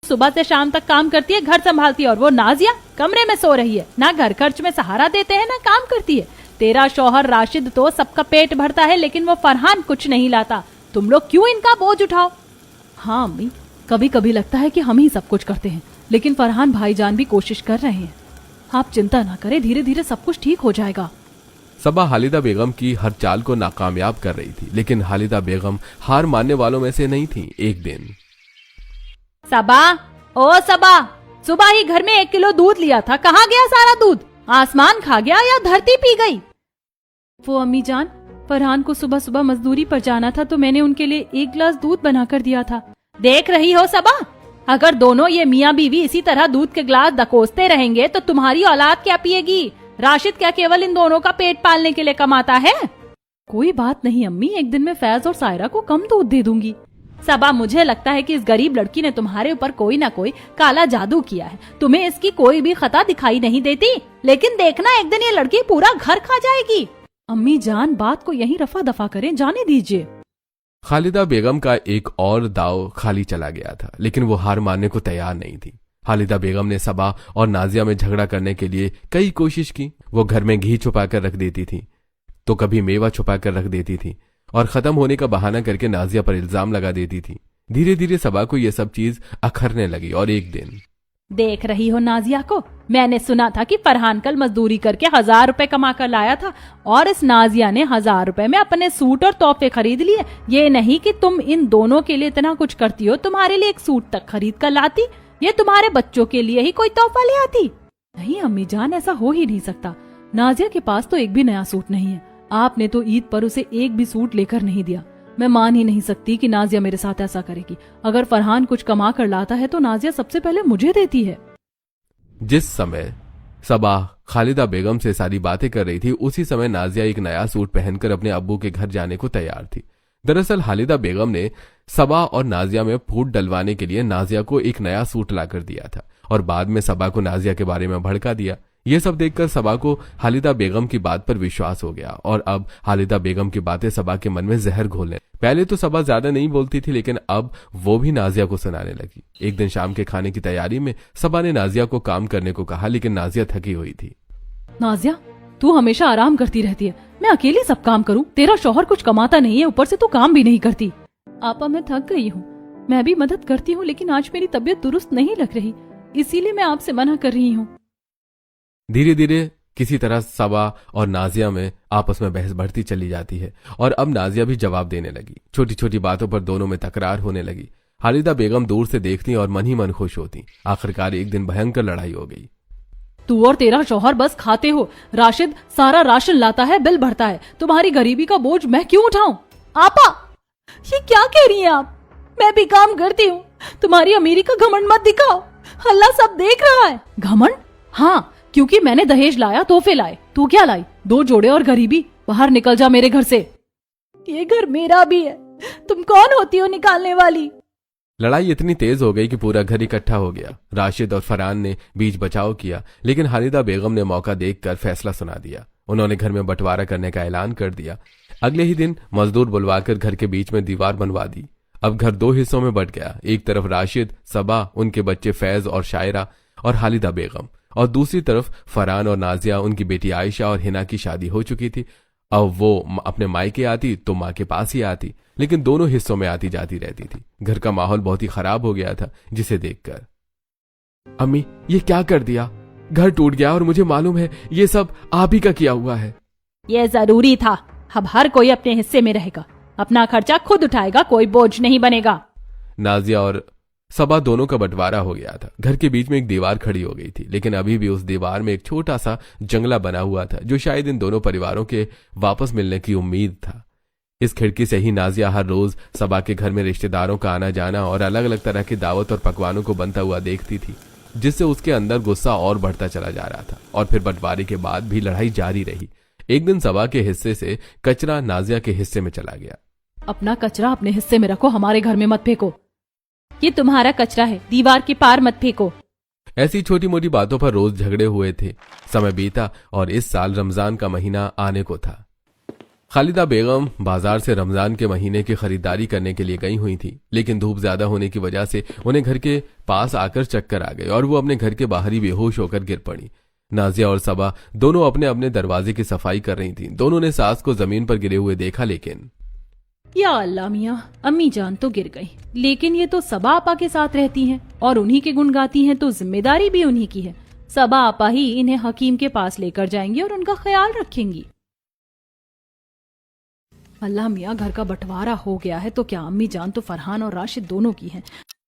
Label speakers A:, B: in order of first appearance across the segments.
A: सुबह से शाम तक काम करती है, घर संभालती है, और वो नाजिया कमरे में सो रही है। ना घर खर्च में सहारा देते हैं, ना काम करती है। तेरा शौहर राशिद तो सबका पेट भरता है, लेकिन वो फरहान कुछ नहीं लाता। तुम लोग क्यों इनका बोझ उठाओ? हाँ अम्मी, कभी कभी लगता है कि हम ही सब कुछ करते हैं, लेकिन फरहान भाईजान भी कोशिश कर रहे हैं। आप चिंता ना करें, धीरे धीरे सब कुछ ठीक हो जाएगा।
B: सबा हालिदा बेगम की हर चाल को नाकामयाब कर रही थी, लेकिन हालिदा बेगम हार मानने वालों में से नहीं थी। एक दिन
A: सबा, ओ सबा, सुबह ही घर में 1 किलो दूध लिया था, कहाँ गया सारा दूध? आसमान खा गया या धरती पी गई? वो अम्मी जान, फरहान को सुबह सुबह मजदूरी पर जाना था, तो मैंने उनके लिए 1 गिलास दूध बनाकर दिया था। देख रही हो सबा, अगर दोनों ये मियाँ बीवी इसी तरह दूध के गिलास दकोसते रहेंगे तो तुम्हारी औलाद क्या पिएगी? राशिद क्या केवल इन दोनों का पेट पालने के लिए कमाता है? कोई बात नहीं अम्मी, एक दिन में फैज और सायरा को कम दूध दे दूंगी। सबा, मुझे लगता है कि इस गरीब लड़की ने तुम्हारे ऊपर कोई ना कोई काला जादू किया है। तुम्हें इसकी कोई भी खता दिखाई नहीं देती, लेकिन देखना एक दिन ये लड़की पूरा घर खा जाएगी। अम्मी जान, बात को यहीं रफा दफा करें, जाने दीजिए।
B: खालिदा बेगम का एक और दाव खाली चला गया था, लेकिन वो हार मानने को तैयार नहीं थी। खालिदा बेगम ने सबा और नाजिया में झगड़ा करने के लिए कई कोशिश की। वो घर में घी छुपाकर रख देती थी, तो कभी मेवा छुपाकर रख देती थी, और खत्म होने का बहाना करके नाजिया पर इल्जाम लगा देती थी। धीरे धीरे सबा को यह सब चीज अखरने लगी, और एक दिन
A: देख रही हो नाजिया को, मैंने सुना था कि फरहान कल मजदूरी करके 1000 रुपए कमा कर लाया था, और इस नाजिया ने 1000 रुपए में अपने सूट और तोहफे खरीद लिए। ये नहीं कि तुम इन दोनों के लिए इतना कुछ करती हो, तुम्हारे लिए एक सूट तक खरीद कर लाती, ये तुम्हारे बच्चों के लिए ही कोई तोहफा ले आती। नहीं अम्मी जान, ऐसा हो ही नहीं सकता। नाजिया के पास तो एक भी नया सूट नहीं है। आपने तो ईद पर उसे एक भी सूट लेकर नहीं दिया। मैं मान ही नहीं सकती कि नाजिया मेरे साथ ऐसा करेगी। अगर फरहान कुछ कमा कर लाता है तो नाजिया सबसे पहले मुझे देती है।
B: जिस समय सबा खालिदा बेगम से सारी बातें कर रही थी, उसी समय नाजिया एक नया सूट पहनकर अपने अब्बू के घर जाने को तैयार थी। दरअसल खालिदा बेगम ने सबा और नाजिया में फूट डलवाने के लिए नाजिया को एक नया सूट लाकर दिया था, और बाद में सबा को नाजिया के बारे में भड़का दिया। ये सब देखकर सबा को खालिदा बेगम की बात पर विश्वास हो गया, और अब खालिदा बेगम की बातें सबा के मन में जहर घोलने। पहले तो सबा ज्यादा नहीं बोलती थी, लेकिन अब वो भी नाजिया को सुनाने लगी। एक दिन शाम के खाने की तैयारी में सबा ने नाजिया को काम करने को कहा, लेकिन नाजिया थकी हुई थी।
A: नाजिया, तू हमेशा आराम करती रहती है, मैं अकेली सब काम करूं? तेरा शौहर कुछ कमाता नहीं है, ऊपर से तू काम भी नहीं करती। आपा, मैं थक गई हूँ। मैं भी मदद करती हूँ, लेकिन आज मेरी तबीयत दुरुस्त नहीं लग रही, इसीलिए मैं आपसे मना कर रही हूँ।
B: धीरे धीरे किसी तरह सबा और नाजिया में आपस में बहस बढ़ती चली जाती है, और अब नाजिया भी जवाब देने लगी। छोटी छोटी बातों पर दोनों में तकरार होने लगी। खालिदा बेगम दूर से देखती और मन ही मन खुश होती। आखिरकार एक दिन भयंकर लड़ाई हो गई।
A: तू और तेरा शौहर बस खाते हो। राशिद सारा राशन लाता है, बिल भरता है। तुम्हारी गरीबी का बोझ मैं क्यों उठाऊं? आपा, ये क्या कह रही हैं आप? मैं भी काम करती हूँ, तुम्हारी अमीरी का घमंड मत दिखाओ, अल्लाह सब देख रहा है। घमंड? हाँ, क्योंकि मैंने दहेज लाया, तोहफे लाए। तू क्या लाई? 2 जोड़े और गरीबी। बाहर निकल जा मेरे घर से। ये घर मेरा भी है, तुम कौन होती हो निकालने वाली?
B: लड़ाई इतनी तेज हो गई कि पूरा घर इकट्ठा हो गया। राशिद और फरहान ने बीच बचाव किया, लेकिन खालिदा बेगम ने मौका देखकर फैसला सुना दिया। उन्होंने घर में बंटवारा करने का ऐलान कर दिया। अगले ही दिन मजदूर बुलवाकर घर के बीच में दीवार बनवा दी। अब घर 2 हिस्सों में बंट गया। एक तरफ राशिद, सबा, उनके बच्चे फैज और शायरा और खालिदा बेगम, और दूसरी तरफ फरहान और नाजिया, उनकी बेटी आयशा और हिना की शादी हो चुकी थी। अब वो अपने मायके आती तो माँ के पास ही आती, लेकिन दोनों हिस्सों में आती जाती रहती थी। घर का माहौल बहुत ही खराब हो गया था, जिसे देखकर अम्मी, ये क्या कर दिया? घर टूट गया, और मुझे मालूम है ये सब आप ही का किया हुआ है।
A: ये जरूरी था। अब हर कोई अपने हिस्से में रहेगा, अपना खर्चा खुद उठाएगा, कोई बोझ नहीं बनेगा।
B: नाजिया और सबा दोनों का बंटवारा हो गया था। घर के बीच में एक दीवार खड़ी हो गई थी, लेकिन अभी भी उस दीवार में एक छोटा सा जंगला बना हुआ था, जो शायद इन दोनों परिवारों के वापस मिलने की उम्मीद था। इस खिड़की से ही नाजिया हर रोज सबा के घर में रिश्तेदारों का आना जाना और अलग अलग तरह की दावत और पकवानों को बनता हुआ देखती थी, जिससे उसके अंदर गुस्सा और बढ़ता चला जा रहा था। और फिर बंटवारे के बाद भी लड़ाई जारी रही। एक दिन सबा के हिस्से से कचरा नाजिया के हिस्से में चला गया।
A: अपना कचरा अपने हिस्से में रखो, हमारे घर में मत फेंको। ये तुम्हारा कचरा है, दीवार के पार मत फेंको।
B: ऐसी छोटी मोटी बातों पर रोज झगड़े हुए थे। समय बीता और इस साल रमजान का महीना आने को था। खालिदा बेगम बाजार से रमजान के महीने की खरीदारी करने के लिए गई हुई थी, लेकिन धूप ज्यादा होने की वजह से उन्हें घर के पास आकर चक्कर आ गए और वो अपने घर के बाहर ही बेहोश होकर गिर पड़ी। नाजिया और सबा दोनों अपने अपने दरवाजे की सफाई कर रही थीं। दोनों ने सास को जमीन पर गिरे हुए देखा, लेकिन
A: या अल्लाह मियां, अम्मी जान तो गिर गई, लेकिन ये तो सबा आपा के साथ रहती हैं और उन्हीं के गुण गाती हैं, तो जिम्मेदारी भी उन्हीं की है। सबा आपा ही इन्हें हकीम के पास लेकर जाएंगी और उनका ख्याल रखेंगी। अल्लाह मियां, घर का बंटवारा हो गया है तो क्या अम्मी जान तो फरहान और राशिद दोनों की है,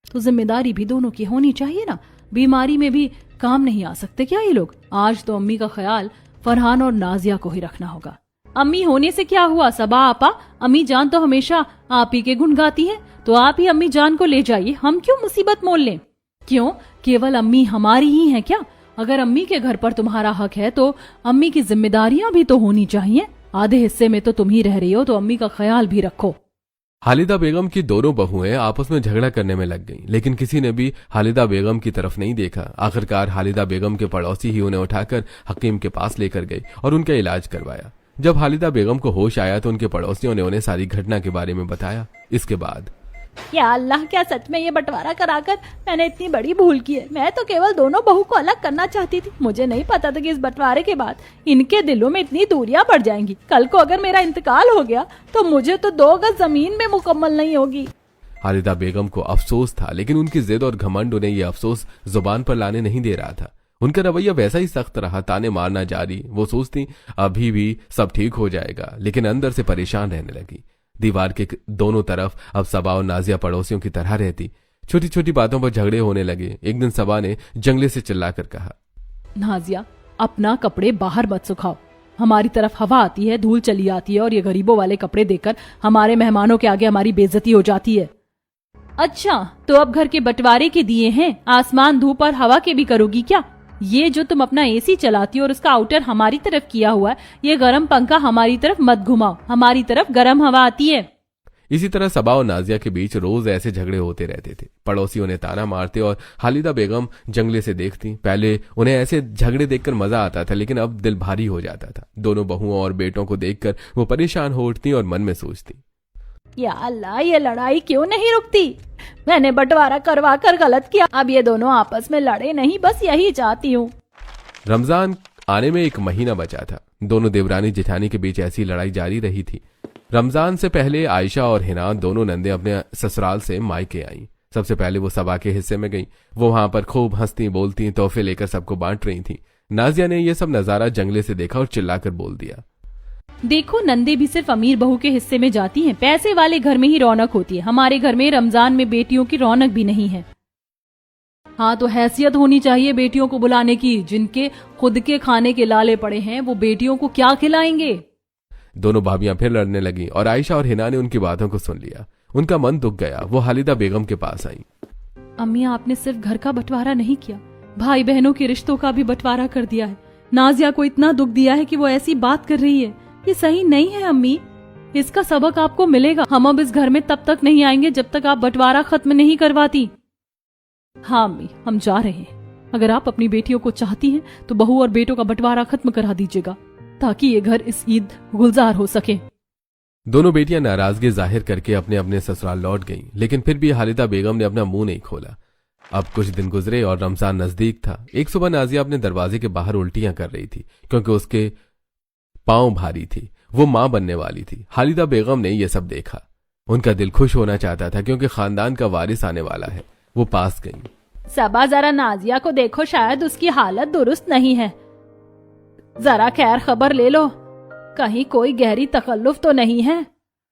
A: तो जिम्मेदारी भी दोनों की होनी चाहिए ना। बीमारी में भी काम नहीं आ सकते क्या ये लोग? आज तो अम्मी का ख्याल फरहान और नाजिया को ही रखना होगा। अम्मी होने से क्या हुआ सबा आपा, अम्मी जान तो हमेशा आप ही के गुण गाती हैं, तो आप ही अम्मी जान को ले जाइए, हम क्यों मुसीबत मोल लें? क्यों, केवल अम्मी हमारी ही है क्या? अगर अम्मी के घर पर तुम्हारा हक है तो अम्मी की जिम्मेदारियां भी तो होनी चाहिए। आधे हिस्से में तो तुम ही रह रही हो, तो अम्मी का ख्याल भी रखो।
B: खालिदा बेगम की दोनों बहुएं आपस में झगड़ा करने में लग गईं, लेकिन किसी ने भी खालिदा बेगम की तरफ नहीं देखा। आखिरकार खालिदा बेगम के पड़ोसी ही उन्हें उठाकर हकीम के पास लेकर गए और उनका इलाज करवाया। जब खालिदा बेगम को होश आया तो उनके पड़ोसियों ने उन्हें सारी घटना के बारे में बताया। इसके बाद
A: या अल्लाह, क्या सच में ये बंटवारा कराकर मैंने इतनी बड़ी भूल की है? मैं तो केवल दोनों बहू को अलग करना चाहती थी। मुझे नहीं पता था कि इस बंटवारे के बाद इनके दिलों में इतनी दूरियां बढ़ जाएंगी। कल को अगर मेरा इंतकाल हो गया तो मुझे तो 2 गज जमीन में मुकम्मल नहीं होगी।
B: खालिदा बेगम को अफसोस था, लेकिन उनकी जिद और घमंड उन्हें यह अफसोस जुबान पर लाने नहीं दे रहा था। उनका रवैया वैसा ही सख्त रहा, ताने मारना जारी। वो सोचती अभी भी सब ठीक हो जाएगा, लेकिन अंदर से परेशान रहने लगी। दीवार के दोनों तरफ अब सबा और नाजिया पड़ोसियों की तरह रहती। छोटी छोटी बातों पर झगड़े होने लगे। एक दिन सबा ने जंगले से चिल्लाकर कहा,
A: नाजिया, अपना कपड़े बाहर मत सुखाओ, हमारी तरफ हवा आती है, धूल चली आती है और ये गरीबों वाले कपड़े देखकर हमारे मेहमानों के आगे हमारी बेइज्जती हो जाती है। अच्छा, तो अब घर के बंटवारे के दिए हैं, आसमान धूप और हवा के भी करोगी क्या? ये जो तुम अपना एसी चलाती हो और उसका आउटर हमारी तरफ किया हुआ है, ये गर्म पंखा हमारी तरफ मत घुमाओ, हमारी तरफ गर्म हवा आती है।
B: इसी तरह सबा और नाजिया के बीच रोज ऐसे झगड़े होते रहते थे। पड़ोसी उन्हें ताना मारते और खालिदा बेगम जंगले से देखती। पहले उन्हें ऐसे झगड़े देखकर मजा आता था, लेकिन अब दिल भारी हो जाता था। दोनों बहुओं और बेटों को देखकर वो परेशान हो उठती और मन में सोचती,
A: या अल्लाह, ये लड़ाई क्यों नहीं रुकती? मैंने बंटवारा करवा कर गलत किया, अब ये दोनों आपस में लड़े नहीं, बस यही चाहती हूँ।
B: रमजान आने में 1 महीना बचा था। दोनों देवरानी जेठानी के बीच ऐसी लड़ाई जारी रही थी। रमजान से पहले आयशा और हिना दोनों नंदे अपने ससुराल से मायके आईं। सबसे पहले वो सबा के हिस्से में गई। वो वहां पर खूब हंसती बोलती तोहफे लेकर सबको बांट रही थी। नाजिया ने यह सब नजारा जंगले से देखा और चिल्लाकर बोल दिया,
A: देखो, नंदे भी सिर्फ अमीर बहू के हिस्से में जाती हैं, पैसे वाले घर में ही रौनक होती है। हमारे घर में रमजान में बेटियों की रौनक भी नहीं है। हाँ, तो हैसियत होनी चाहिए बेटियों को बुलाने की। जिनके खुद के खाने के लाले पड़े हैं वो बेटियों को क्या खिलाएंगे?
B: दोनों भाभियां फिर लड़ने लगी और आयशा और हिना ने उनकी बातों को सुन लिया। उनका मन दुख गया। वो खालिदा बेगम के पास आई।
A: अम्मी, आपने सिर्फ घर का बंटवारा नहीं किया, भाई बहनों के रिश्तों का भी बंटवारा कर दिया है। नाजिया को इतना दुख दिया है कि वो ऐसी बात कर रही है। ये सही नहीं है अम्मी, इसका सबक आपको मिलेगा। हम अब इस घर में तब तक नहीं आएंगे जब तक आप बंटवारा खत्म नहीं करवाती। हाँ अम्मी, हम जा रहे हैं। अगर आप अपनी बेटियों को चाहती हैं तो बहू और बेटों का बंटवारा खत्म करा दीजिएगा, ताकि ये घर इस ईद गुलजार हो सके।
B: दोनों बेटियां नाराजगी जाहिर करके अपने अपने ससुराल लौट गईं, लेकिन फिर भी खालिदा बेगम ने अपना मुंह नहीं खोला। अब कुछ दिन गुजरे और रमजान नजदीक था। एक सुबह नाजिया अपने दरवाजे के बाहर उल्टियां कर रही थी, क्योंकि उसके पांव भारी थी। वो मां बनने वाली थी। खालिदा बेगम ने यह सब देखा। उनका दिल खुश होना चाहता था, क्योंकि खानदान का वारिस आने वाला है। वो पास गई।
A: सबा, जरा नाजिया को देखो, शायद उसकी हालत दुरुस्त नहीं है। जरा खैर खबर ले लो, कहीं कोई गहरी तकल्लुफ तो नहीं है।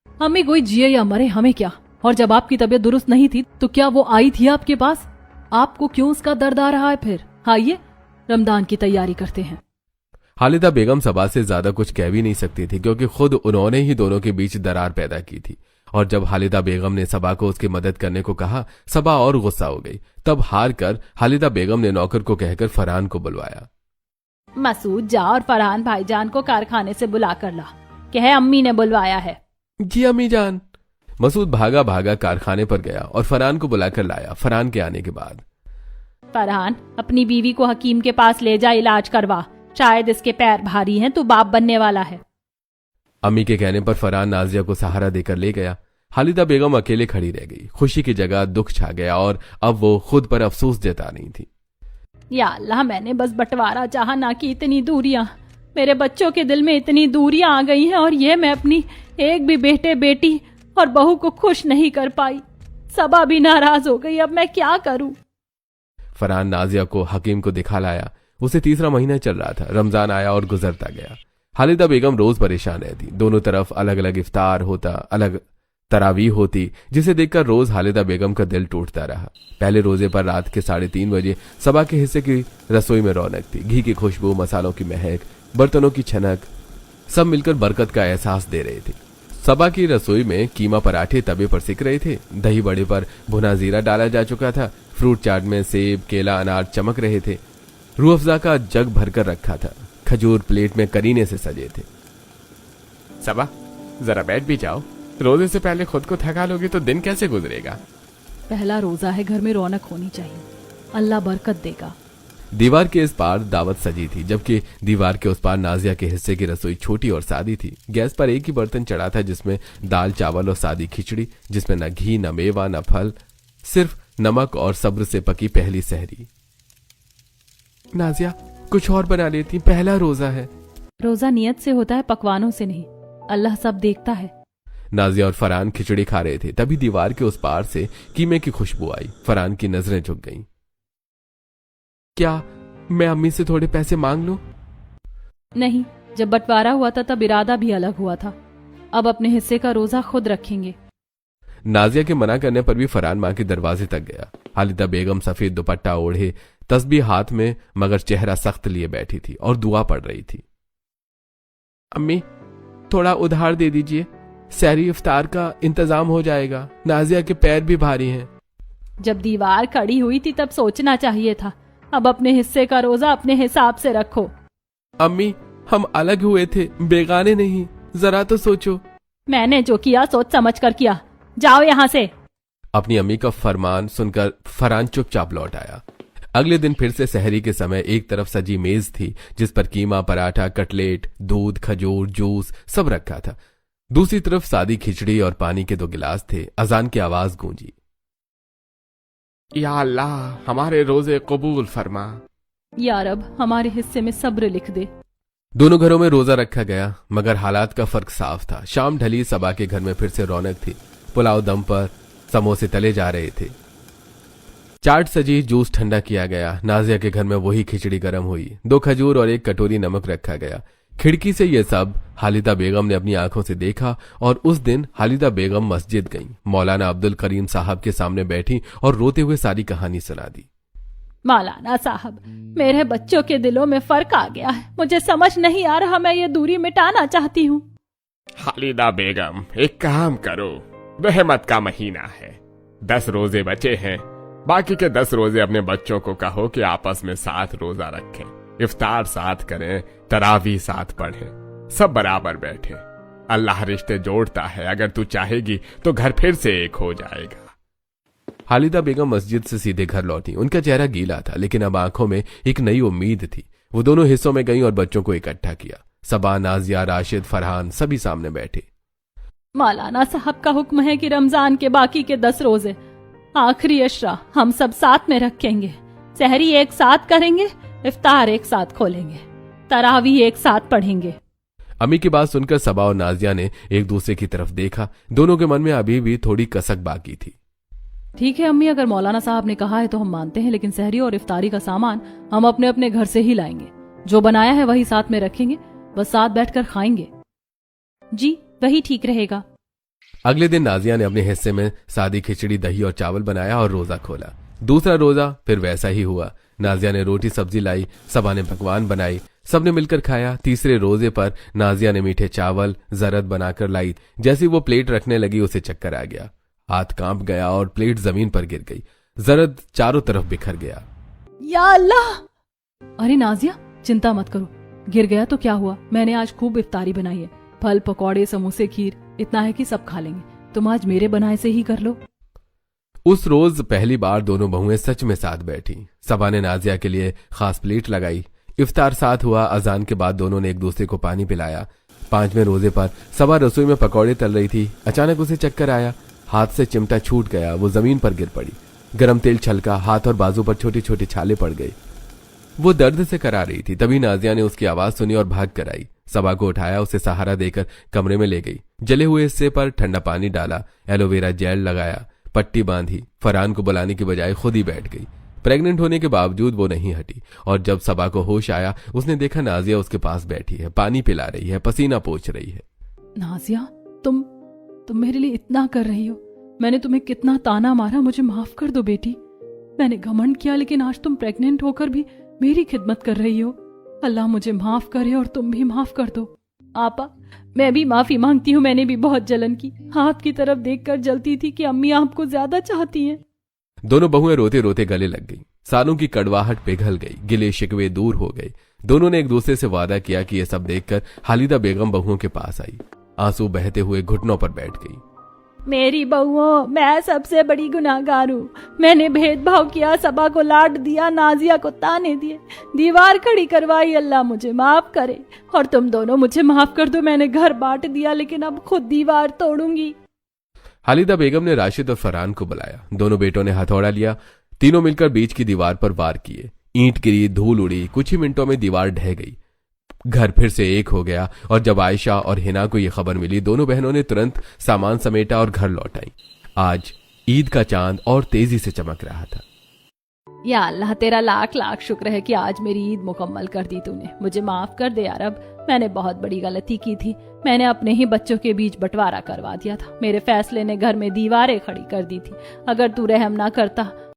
A: हमें कोई जिए या मरे हमें क्या? और जब आपकी तबीयत दुरुस्त नहीं थी तो क्या वो आई थी आपके पास? आपको क्यों उसका दर्द आ रहा है? फिर आइए, रमजान की तैयारी करते हैं।
B: खालिदा बेगम सबा से ज्यादा कुछ कह भी नहीं सकती थी, क्योंकि खुद उन्होंने ही दोनों के बीच दरार पैदा की थी। और जब खालिदा बेगम ने सबा को उसकी मदद करने को कहा, सबा और गुस्सा हो गई। तब हार कर खालिदा बेगम ने नौकर को कहकर फरहान को बुलवाया।
A: मसूद, जा और फरहान भाईजान को कारखाने से बुला कर ला, कहे अम्मी ने बुलवाया है।
B: जी अम्मी जान। मसूद भागा भागा कारखाने पर गया और फरहान को बुलाकर लाया। फरहान के आने के बाद,
A: फरहान, अपनी बीवी को हकीम के पास ले जा, इलाज करवा। शायद इसके पैर भारी हैं, तो बाप बनने वाला है।
B: अम्मी के कहने पर फरहान नाजिया को सहारा देकर ले गया। हालिदा बेगम अकेले खड़ी रह गई। खुशी की जगह दुख छा गया और अब वो खुद पर अफसोस जता रही थी।
A: या अल्लाह, मैंने बस बंटवारा चाहा ना कि इतनी दूरियां, मेरे बच्चों के दिल में इतनी दूरियां आ गई हैं और ये मैं अपनी एक भी बेटे बेटी और बहू को खुश नहीं कर पाई। सबा भी नाराज हो गई, अब मैं क्या करूं।
B: फरहान नाजिया को हकीम को दिखा लाया। उसे तीसरा महीना चल रहा था। रमजान आया और गुजरता गया। हालिदा बेगम रोज परेशान रहती। दोनों तरफ अलग अलग इफ्तार होता, अलग तरावीह होती, जिसे देखकर रोज हालिदा बेगम का दिल टूटता रहा। पहले रोजे पर रात के 3:30 बजे सबा के हिस्से की रसोई में रौनक थी। घी की खुशबू, मसालों की महक, बर्तनों की छनक, सब मिलकर बरकत का एहसास दे रहे थे। सबा की रसोई में कीमा पराठे तवे पर सिक रहे थे। दही बड़े पर भुना जीरा डाला जा चुका था। फ्रूट चाट में सेब, केला, अनार चमक रहे थे। रूह अफ़ज़ा का जग भरकर रखा था। खजूर प्लेट में करीने से सजे थे। सबा, जरा बैठ भी जाओ। रोजे से पहले खुद को थका लोगे तो दिन कैसे गुजरेगा।
A: पहला रोजा है, घर में रौनक होनी चाहिए, अल्लाह बरकत देगा।
B: दीवार के इस पार दावत सजी थी, जबकि दीवार के उस पार नाजिया के हिस्से की रसोई छोटी और सादी थी। गैस पर एक ही बर्तन चढ़ा था, जिसमें दाल, चावल और सादी खिचड़ी, जिसमें न घी, न मेवा, न फल, सिर्फ नमक और सब्र से पकी पहली सहरी। नाजिया, कुछ और बना लेती, पहला रोजा है।
A: रोजा नियत से होता है, पकवानों से नहीं। अल्लाह सब देखता है।
B: नाजिया और फरहान खिचड़ी खा रहे थे। तभी दीवार के उस पार से कीमे की खुशबू आई। फरहान की नजरें झुक गईं। क्या मैं अम्मी से थोड़े पैसे मांग लूं?
A: नहीं, जब बंटवारा हुआ था तब इरादा भी अलग हुआ था। अब अपने हिस्से का रोजा खुद रखेंगे।
B: नाजिया के मना करने पर भी फरहान मां के दरवाजे तक गया। हालिदा बेगम सफेद दुपट्टा ओढ़े, तस्बीह हाथ में, मगर चेहरा सख्त लिए बैठी थी और दुआ पढ़ रही थी। अम्मी, थोड़ा उधार दे दीजिए, सहरी इफ्तार का इंतजाम हो जाएगा। नाजिया के पैर भी भारी हैं।
A: जब दीवार खड़ी हुई थी तब सोचना चाहिए था। अब अपने हिस्से का रोजा अपने हिसाब से रखो।
B: अम्मी, हम अलग हुए थे, बेगाने नहीं, जरा तो सोचो।
A: मैंने जो किया सोच समझ कर किया, जाओ यहाँ से।
B: अपनी अम्मी का फरमान सुनकर फरहान चुपचाप लौट आया। अगले दिन फिर से सहरी के समय एक तरफ सजी मेज थी, जिस पर कीमा, पराठा, कटलेट, दूध, खजूर, जूस सब रखा था। दूसरी तरफ सादी खिचड़ी और पानी के 2 गिलास थे। अजान की आवाज गूंजी। या अल्लाह, हमारे रोजे कबूल फरमा।
A: या रब, हमारे हिस्से में सब्र लिख दे।
B: दोनों घरों में रोजा रखा गया, मगर हालात का फर्क साफ था। शाम ढली, सबा के घर में फिर से रौनक थी। पुलाव दम पर, समोसे तले जा रहे थे, चाट सजी, जूस ठंडा किया गया। नाजिया के घर में वही खिचड़ी गर्म हुई। 2 खजूर और 1 कटोरी नमक रखा गया। खिड़की से ये सब हालिदा बेगम ने अपनी आंखों से देखा। और उस दिन हालिदा बेगम मस्जिद गईं। मौलाना अब्दुल करीम साहब के सामने बैठी और रोते हुए सारी कहानी सुना दी।
A: मौलाना साहब, मेरे बच्चों के दिलों में फर्क आ गया है। मुझे समझ नहीं आ रहा, मैं ये दूरी मिटाना चाहती हूँ।
C: हालिदा बेगम, एक काम करो, रहमत का महीना है, 10 रोजे बचे हैं। बाकी के 10 रोजे अपने बच्चों को कहो कि आपस में साथ रोजा रखें, इफ्तार साथ करें, तरावी साथ पढ़ें, सब बराबर बैठे। अल्लाह रिश्ते जोड़ता है, अगर तू चाहेगी तो घर फिर से एक हो जाएगा।
B: हालिदा बेगम मस्जिद से सीधे घर लौटी। उनका चेहरा गीला था, लेकिन अब आंखों में एक नई उम्मीद थी। वो दोनों हिस्सों में गईं और बच्चों को इकट्ठा किया। सबा, नाजिया, राशिद, फरहान सभी सामने बैठे।
A: मौलाना साहब का हुक्म है कि रमजान के बाकी के 10 रोजे, आखिरी अशरा हम सब साथ में रखेंगे। सहरी एक साथ करेंगे, इफ्तार एक साथ खोलेंगे, तरावी एक साथ पढ़ेंगे।
B: अम्मी की बात सुनकर सबा और नाजिया ने एक दूसरे की तरफ देखा। दोनों के मन में अभी भी थोड़ी कसक बाकी थी।
A: ठीक है अम्मी, अगर मौलाना साहब ने कहा है तो हम मानते हैं, लेकिन सहरी और इफ्तारी का सामान हम अपने अपने घर से ही लाएंगे। जो बनाया है वही साथ में रखेंगे, बस साथ बैठकर खाएंगे। जी, वही ठीक रहेगा।
B: अगले दिन नाजिया ने अपने हिस्से में सादी खिचड़ी, दही और चावल बनाया और रोजा खोला। दूसरा रोजा फिर वैसा ही हुआ। नाजिया ने रोटी सब्जी लाई, सबा ने पकवान बनाई, सबने मिलकर खाया। तीसरे रोजे पर नाजिया ने मीठे चावल जरद बनाकर लाई। जैसे वो प्लेट रखने लगी, उसे चक्कर आ गया, हाथ कांप गया और प्लेट जमीन पर गिर गई। जरद चारों तरफ बिखर गया।
A: या अल्लाह! अरे नाजिया, चिंता मत करो, गिर गया तो क्या हुआ, मैंने आज खूब इफ्तारी बनाई है। फल, पकौड़े, समोसे, खीर, इतना है कि सब खा लेंगे। तुम आज मेरे बनाए से ही कर लो।
B: उस रोज पहली बार दोनों बहुएं सच में साथ बैठी। सबा ने नाजिया के लिए खास प्लेट लगाई। इफ्तार साथ हुआ। अजान के बाद दोनों ने एक दूसरे को पानी पिलाया। 5वें रोजे पर सबा रसोई में पकौड़े तल रही थी। अचानक उसे चक्कर आया, हाथ से चिमटा छूट गया, वो जमीन पर गिर पड़ी। गरम तेल छलका, हाथ और बाजू पर छोटे छोटे छाले पड़ गए। वो दर्द से करा रही थी। तभी नाजिया ने उसकी आवाज सुनी और भाग कर आई। सबा को उठाया, उसे सहारा देकर कमरे में ले गई। जले हुए हिस्से पर ठंडा पानी डाला, एलोवेरा जेल लगाया, पट्टी बांधी। फरहान को बुलाने की बजाय खुद ही बैठ गई। प्रेग्नेंट होने के बावजूद वो नहीं हटी। और जब सबा को होश आया, उसने देखा नाजिया उसके पास बैठी है, पानी पिला रही है, पसीना पोंछ रही है।
A: नाजिया, तुम मेरे लिए इतना कर रही हो। मैंने तुम्हें कितना ताना मारा, मुझे माफ कर दो बेटी। मैंने घमंड किया, लेकिन आज तुम प्रेग्नेंट होकर भी मेरी खिदमत कर रही हो। अल्लाह मुझे माफ करे और तुम भी माफ कर दो। आपा, मैं भी माफी मांगती हूँ। मैंने भी बहुत जलन की, आपकी तरफ देखकर जलती थी कि अम्मी आपको ज्यादा चाहती हैं।
B: दोनों बहुएं रोते रोते गले लग गई। सालों की कड़वाहट पिघल गई, गिले शिकवे दूर हो गए। दोनों ने एक दूसरे से वादा किया कि यह सब देखकर हालिदा बेगम बहुओं के पास आई। आंसू बहते हुए घुटनों पर बैठ गई।
A: मेरी बहुओं, मैं सबसे बड़ी गुनाहगार हूँ। मैंने भेदभाव किया, सबा को लाड दिया, नाजिया को ताने दिए, दीवार खड़ी करवाई। अल्लाह मुझे माफ करे और तुम दोनों मुझे माफ कर दो। मैंने घर बांट दिया, लेकिन अब खुद दीवार तोड़ूंगी।
B: हालिदा बेगम ने राशिद और फरहान को बुलाया। दोनों बेटों ने हथौड़ा लिया। तीनों मिलकर बीच की दीवार पर वार किए। ईंट गिरी, धूल उड़ी। कुछ ही मिनटों में दीवार ढह गई। घर फिर से एक हो गया। और जब आयशा और हिना को यह खबर मिली, दोनों बहनों ने तुरंत सामान समेटा और घर लौट आई। आज ईद का चांद और तेजी से चमक रहा था।
A: या अल्लाह, तेरा लाख लाख शुक्र है कि आज मेरी ईद मुकम्मल कर दी तूने। मुझे माफ कर दे यार, अब मैंने बहुत बड़ी गलती की थी। मैंने अपने ही बच्चों के बीच बंटवारा करवा दिया था। मेरे फैसले ने घर में दीवारें खड़ी कर दी थी। अगर तू रहम ना करता